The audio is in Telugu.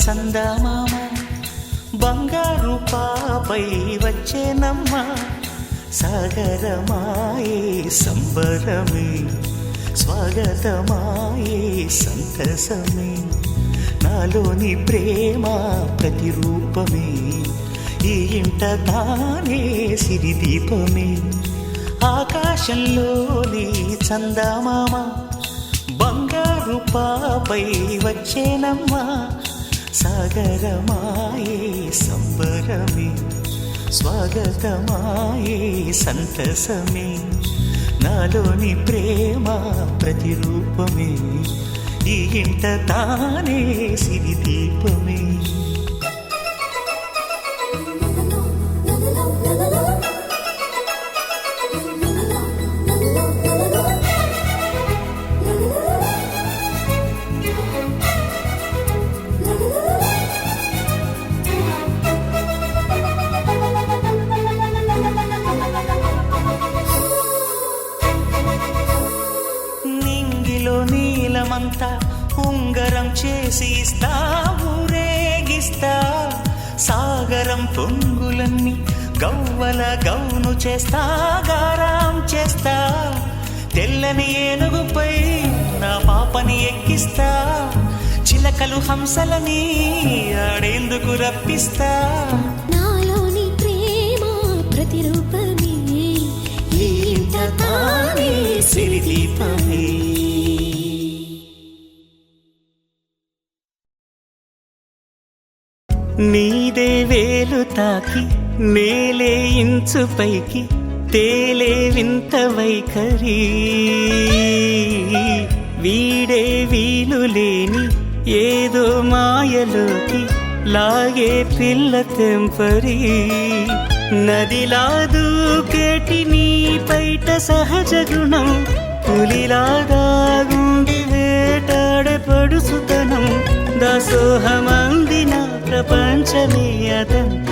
చందమామ బంగారు పాపై వచ్చేనమ్మ సాగరమాయే సంబరమే స్వాగతమాయే సంతసమే నాలోని ప్రేమ ప్రతిరూపమే ఈ ఇంట తానే సిరిదీపమే ఆకాశంలోని చందమామ బంగారు పాపై వచ్చేనమ్మా సాగరమాయే సంబరమే స్వాగతమాయే సంతసమే నాలోని ప్రేమ ప్రతిరూపమే ఈ ఇంట తానే సిరిదీపమే నీలమంతా ఉంగరం చేసి ఇస్తా ఊరేగిస్తా సాగరం పొంగులన్నీ గవ్వల గౌను చేస్తా గారాం చేస్తా తెల్లని ఏనుగుపై నా పాపని ఎక్కిస్తా చిలకలు హంసలని ఆడేందుకు రప్పిస్తా నాలోని ప్రేమ ప్రతిరూపమే ఈ ఇంట తానే సిరిదీపమే నీదే వేలు తాకి నేలే ఇంచు పైకి తేలే వింత వైఖరి వీడే వీలు లేని ఏదో మాయలోకి లాగే పిల్ల తెంపరి నదిలా దూకేటి నీ పైట సహజ గుణం పులిలాగా గుండి వేటాడే పడుసుతనం దాసోహమందిన ప్రపంచమే అదంత